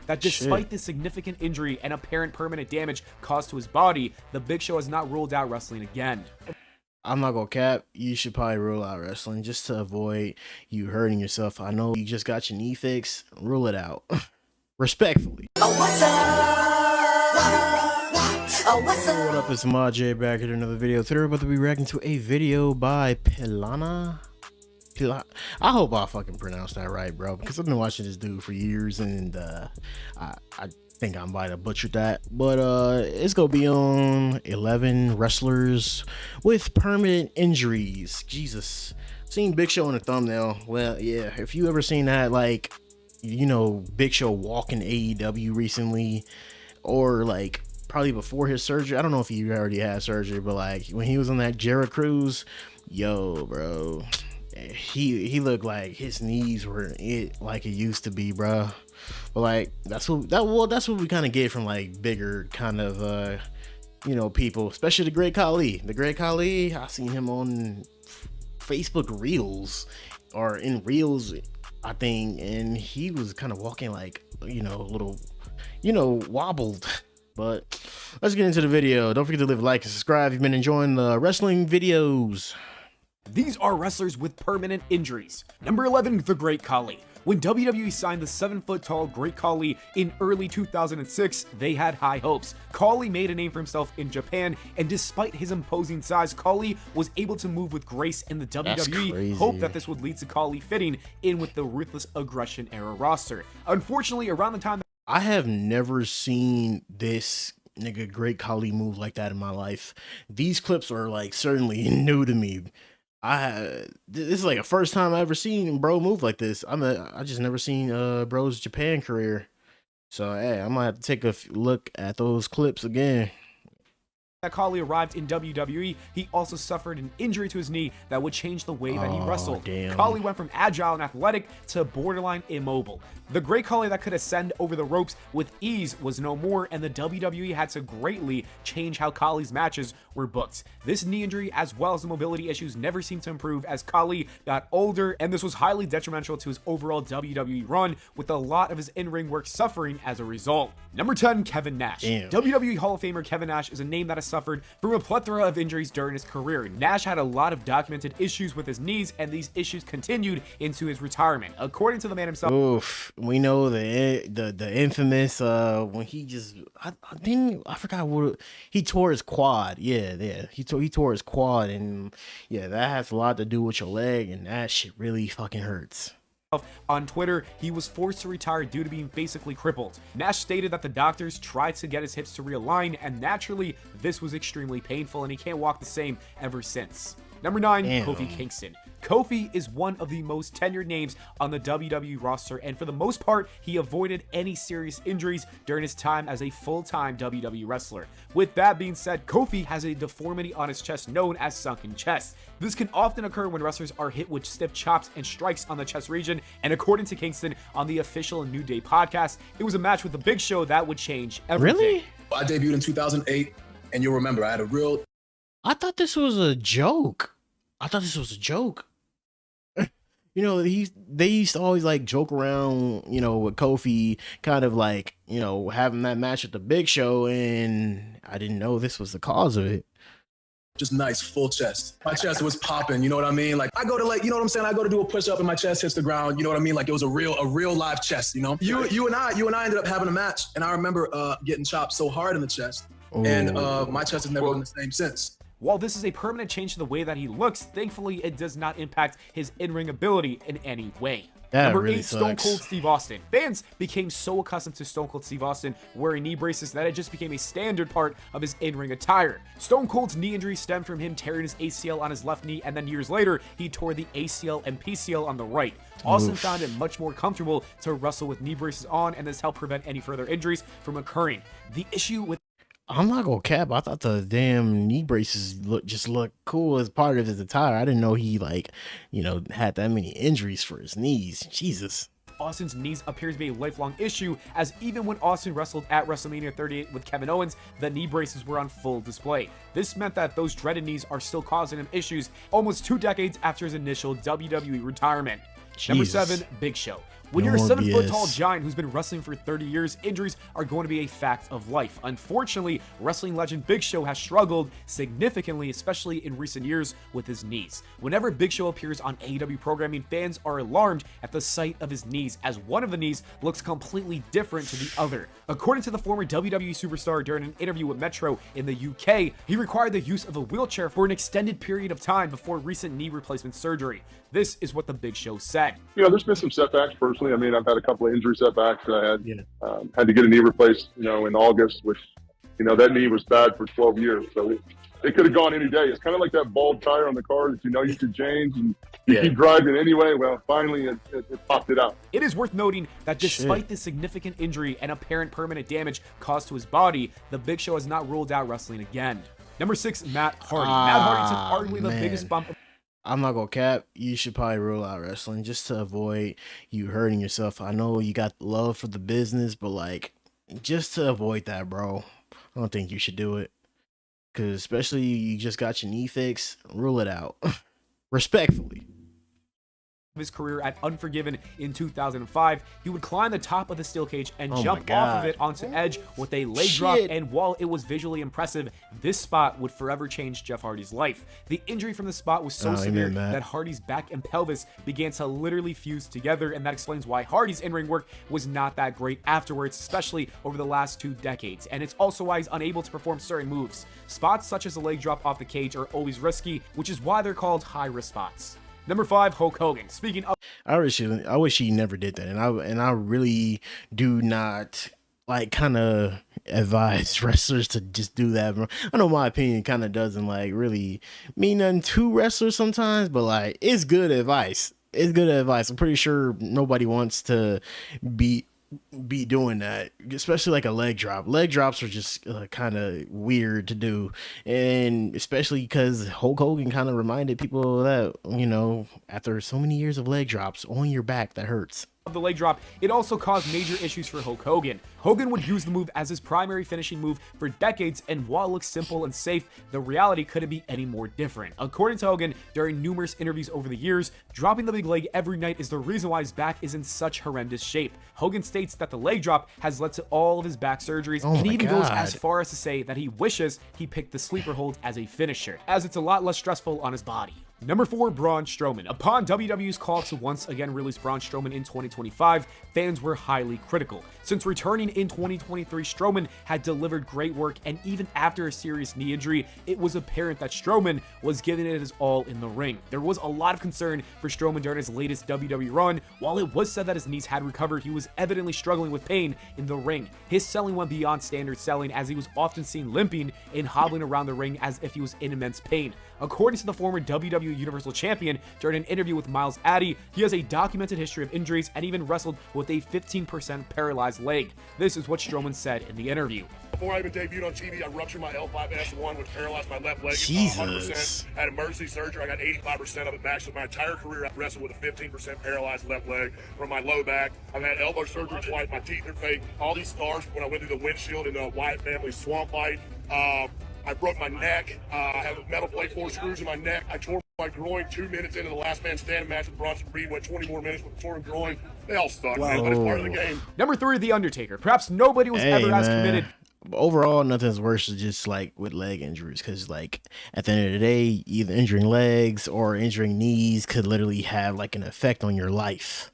that despite the significant injury and apparent permanent damage caused to his body, the Big Show has not ruled out wrestling again. I'm not gonna cap, you should probably rule out wrestling just to avoid you hurting yourself. I know you just got your knee fixed, rule it out. Respectfully. What up, it's Maj back here to another video. Today we're about to be reacting to a video by Pilana. I hope I fucking pronounced that right, bro, because I've been watching this dude for years, and I think I might have butchered that, but it's gonna be on 11 wrestlers with permanent injuries. Jesus, seen Big Show in the thumbnail. Well, yeah, if you ever seen that, like, you know, Big Show walking AEW recently, or like probably before his surgery. I don't know if he already had surgery, but like when he was on that Jarrett Cruise, yo, bro, he looked like his knees were it like it used to be, bro. But like that's what we kind of get from like bigger kind of you know, people, especially the Great Khali. The Great Khali, I seen him on Facebook Reels, or in Reels, I think, and he was kind of walking like, you know, a little, you know, wobbled. But let's get into the video. Don't forget to leave a like and subscribe if you've been enjoying the wrestling videos. These are wrestlers with permanent injuries. Number 11, the Great Khali. When WWE signed the 7-foot-tall Great Khali in early 2006, they had high hopes. Khali made a name for himself in Japan, and despite his imposing size, Khali was able to move with grace in the WWE. Hope that this would lead to Khali fitting in with the Ruthless Aggression era roster. Unfortunately, around the time I have never seen this nigga Great Khali move like that in my life. These clips are like certainly new to me. This is like the first time I ever seen bro move like this. I just never seen bro's Japan career. So hey, I might have to take a look at those clips again. That Khali arrived in WWE, he also suffered an injury to his knee that would change the way that he wrestled. Damn. Khali went from agile and athletic to borderline immobile. The Great Khali that could ascend over the ropes with ease was no more, and the WWE had to greatly change how Khali's matches were booked. This knee injury, as well as the mobility issues, never seemed to improve as Khali got older, and this was highly detrimental to his overall WWE run, with a lot of his in-ring work suffering as a result. Number 10, Kevin Nash. Damn. WWE Hall of Famer Kevin Nash is a name that has suffered from a plethora of injuries during his career. Nash had a lot of documented issues with his knees, and these issues continued into his retirement. According to the man himself, oof, we know the infamous when he just I forgot what he tore his quad. Yeah, he tore his quad, and yeah, that has a lot to do with your leg, and that shit really fucking hurts. On Twitter, he was forced to retire due to being basically crippled. Nash stated that the doctors tried to get his hips to realign, and naturally, this was extremely painful, and he can't walk the same ever since. Number 9, Damn. Kofi Kingston. Kofi is one of the most tenured names on the WWE roster, and for the most part, he avoided any serious injuries during his time as a full-time WWE wrestler. With that being said, Kofi has a deformity on his chest known as sunken chest. This can often occur when wrestlers are hit with stiff chops and strikes on the chest region, and according to Kingston on the official New Day podcast, it was a match with the Big Show that would change everything. Really? I debuted in 2008, and you'll remember I had a real... I thought this was a joke. You know, they used to always like joke around, you know, with Kofi kind of like, you know, having that match at the Big Show, and I didn't know this was the cause of it. Just nice, full chest. My chest was popping, you know what I mean? Like, I go to, like, you know what I'm saying? I go to do a push-up and my chest hits the ground, you know what I mean? Like, it was a real live chest, you know? You and I ended up having a match, and I remember getting chopped so hard in the chest, and my chest has never been the same since. While this is a permanent change to the way that he looks, thankfully it does not impact his in-ring ability in any way. That Number really 8, Stone sucks. Cold Steve Austin. Fans became so accustomed to Stone Cold Steve Austin wearing knee braces that it just became a standard part of his in-ring attire. Stone Cold's knee injury stemmed from him tearing his ACL on his left knee, and then years later, he tore the ACL and PCL on the right. Austin found it much more comfortable to wrestle with knee braces on, and this helped prevent any further injuries from occurring. The issue with I'm not gonna cap, I thought the damn knee braces look cool as part of his attire. I didn't know he, like, you know, had that many injuries for his knees. Jesus. Austin's knees appears to be a lifelong issue, as even when Austin wrestled at WrestleMania 38 with Kevin Owens, the knee braces were on full display. This meant that those dreaded knees are still causing him issues almost 2 decades after his initial WWE retirement. Jesus. Number 7, Big Show. When you're a more 7-foot tall BS. giant who's been wrestling for 30 years, injuries are going to be a fact of life. Unfortunately, wrestling legend Big Show has struggled significantly, especially in recent years, with his knees. Whenever Big Show appears on AEW programming, fans are alarmed at the sight of his knees, as one of the knees looks completely different to the other. According to the former WWE superstar during an interview with Metro in the UK, he required the use of a wheelchair for an extended period of time before recent knee replacement surgery. This is what the Big Show said. You know, there's been some setbacks personally. I mean, I've had a couple of injury setbacks. I had Yeah. had to get a knee replaced, you know, in August, which, you know, that knee was bad for 12 years. So it could have gone any day. It's kind of like that bald tire on the car that you know you could change, and you keep driving anyway. Well, finally, it popped it out. It is worth noting that despite the significant injury and apparent permanent damage caused to his body, the Big Show has not ruled out wrestling again. Number 6, Matt Hardy. Matt Hardy took arguably the biggest bump. I'm not gonna cap. You should probably rule out wrestling just to avoid you hurting yourself. I know you got love for the business, but like, just to avoid that, bro, I don't think you should do it. Cause especially you just got your knee fixed, rule it out. Respectfully. His career at Unforgiven in 2005, he would climb the top of the steel cage and jump off of it onto Edge with a leg drop, and while it was visually impressive, this spot would forever change Jeff Hardy's life. The injury from the spot was so severe that Hardy's back and pelvis began to literally fuse together, and that explains why Hardy's in-ring work was not that great afterwards, especially over the last 2 decades, and it's also why he's unable to perform certain moves. Spots such as a leg drop off the cage are always risky, which is why they're called high-risk spots. Number 5, Hulk Hogan. Speaking of, I wish he never did that, and I really do not like kind of advise wrestlers to just do that, bro. I know my opinion kind of doesn't like really mean nothing to wrestlers sometimes, but like it's good advice. It's good advice. I'm pretty sure nobody wants to be doing that, especially like a leg drop. Leg drops are just kind of weird to do, and especially because Hulk Hogan kind of reminded people that, you know, after so many years of leg drops on your back, that hurts. The leg drop, it also caused major issues for Hulk Hogan. Hogan would use the move as his primary finishing move for decades, and while it looks simple and safe, the reality couldn't be any more different. According to Hogan, during numerous interviews over the years, dropping the big leg every night is the reason why his back is in such horrendous shape. Hogan states that the leg drop has led to all of his back surgeries, and even goes as far as to say that he wishes he picked the sleeper hold as a finisher, as it's a lot less stressful on his body. Number 4, Braun Strowman. Upon WWE's call to once again release Braun Strowman in 2025, fans were highly critical. Since returning in 2023, Strowman had delivered great work, and even after a serious knee injury, it was apparent that Strowman was giving it his all in the ring. There was a lot of concern for Strowman during his latest WWE run. While it was said that his knees had recovered, he was evidently struggling with pain in the ring. His selling went beyond standard selling, as he was often seen limping and hobbling around the ring as if he was in immense pain. According to the former WWE Universal Champion, during an interview with Miles Addy, he has a documented history of injuries and even wrestled with a 15% paralyzed leg. This is what Strowman said in the interview. Before I even debuted on TV, I ruptured my L5S1, which paralyzed my left leg. Jesus. 100%. I had emergency surgery. I got 85% of it back. So my entire career, I've wrestled with a 15% paralyzed left leg from my low back. I've had elbow surgery twice. My teeth are fake. All these scars when I went through the windshield in the Wyatt family swamp fight. I broke my neck. I have a metal plate, 4 screws in my neck. I tore my groin 2 minutes into the last man standing match with Bronson Reed. Went 20 more minutes with a torn groin. They all suck, man, but it's part of the game. Number 3, The Undertaker. Perhaps nobody was ever as committed. Overall, nothing's worse than just like with leg injuries, because like at the end of the day, either injuring legs or injuring knees could literally have like an effect on your life.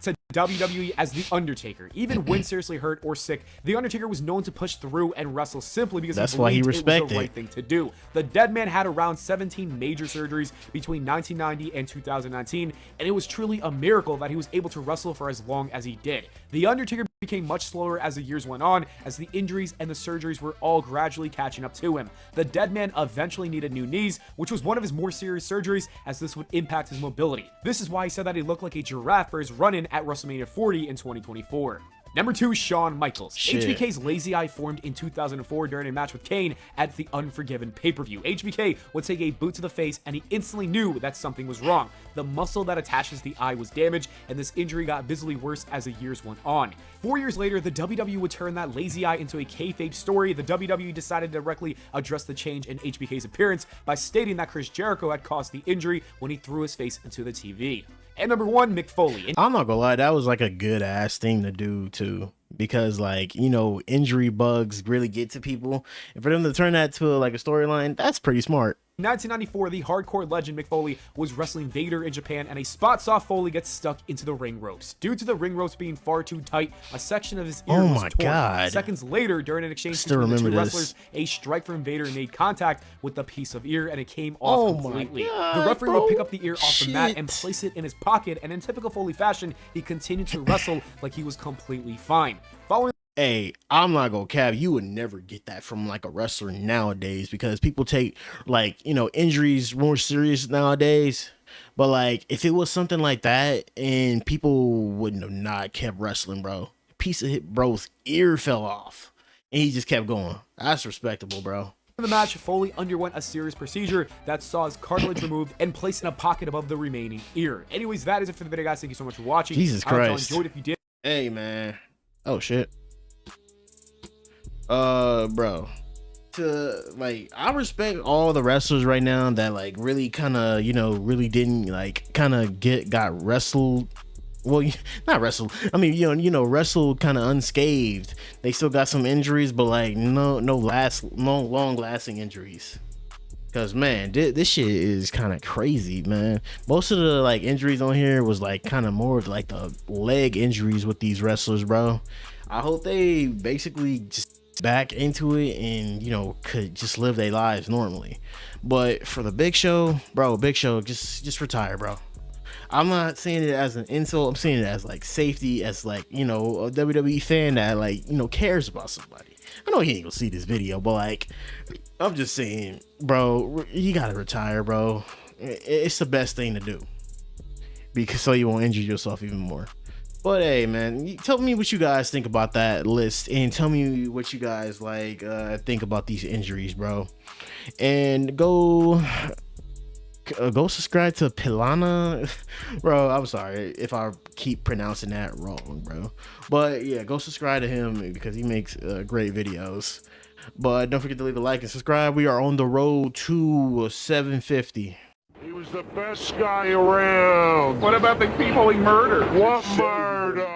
To WWE as The Undertaker. Even when seriously hurt or sick, The Undertaker was known to push through and wrestle simply because that's he why he believed it was respected the right thing to do. The dead man had around 17 major surgeries between 1990 and 2019, and it was truly a miracle that he was able to wrestle for as long as he did. The Undertaker became much slower as the years went on, as the injuries and the surgeries were all gradually catching up to him. The dead man eventually needed new knees, which was one of his more serious surgeries, as this would impact his mobility. This is why he said that he looked like a giraffe for his run-in at WrestleMania 40 in 2024. Number 2, Shawn Michaels. HBK's lazy eye formed in 2004 during a match with Kane at the Unforgiven pay-per-view. HBK would take a boot to the face, and he instantly knew that something was wrong. The muscle that attaches the eye was damaged, and this injury got visibly worse as the years went on. 4 years later, the WWE would turn that lazy eye into a kayfabe story. The WWE decided to directly address the change in HBK's appearance by stating that Chris Jericho had caused the injury when he threw his face into the TV. And number 1, Mick Foley. I'm not gonna lie, that was like a good ass thing to do too, because like, you know, injury bugs really get to people, and for them to turn that to like a storyline, that's pretty smart. In 1994, the hardcore legend Mick Foley was wrestling Vader in Japan, and a spot saw Foley get stuck into the ring ropes. Due to the ring ropes being far too tight, a section of his ear was torn. God. Seconds later, during an exchange between the two wrestlers, a strike from Vader made contact with the piece of ear, and it came off completely. The referee would pick up the ear off the mat and place it in his pocket, and in typical Foley fashion, he continued to wrestle like he was completely fine. Following Hey, I'm not gonna cap, you would never get that from like a wrestler nowadays, because people take like, you know, injuries more serious nowadays. But like, if it was something like that, and people wouldn't have not kept wrestling, bro. Piece of bro's ear fell off and he just kept going. That's respectable, bro. the match, Foley underwent a serious procedure that saw his cartilage removed and placed in a pocket above the remaining ear. Anyways, that is it for the video, guys. Thank you so much for watching. Jesus Christ. I hope you enjoyed. If you did, hey man, oh shit. Bro, to like, I respect all the wrestlers right now that like really kind of, you know, really didn't like kind of got wrestled. Well, not wrestled. I mean, you know, wrestled kind of unscathed. They still got some injuries, but like no long lasting injuries. Cause man, this shit is kind of crazy, man. Most of the like injuries on here was like kind of more of like the leg injuries with these wrestlers, bro. I hope they basically just back into it and, you know, could just live their lives normally. But for the Big Show, bro, Big Show, just retire, bro. I'm not saying it as an insult. I'm saying it as like safety, as like, you know, a WWE fan that like, you know, cares about somebody. I know he ain't gonna see this video, but like, I'm just saying, bro, you gotta retire, bro. It's the best thing to do, because so you won't injure yourself even more. But hey, man, tell me what you guys think about that list, and tell me what you guys like think about these injuries, bro. And go subscribe to Pilana, bro. I'm sorry if I keep pronouncing that wrong, bro. But yeah, go subscribe to him because he makes great videos. But don't forget to leave a like and subscribe. We are on the road to 750. He was the best guy around. What about the people he murdered? What murder?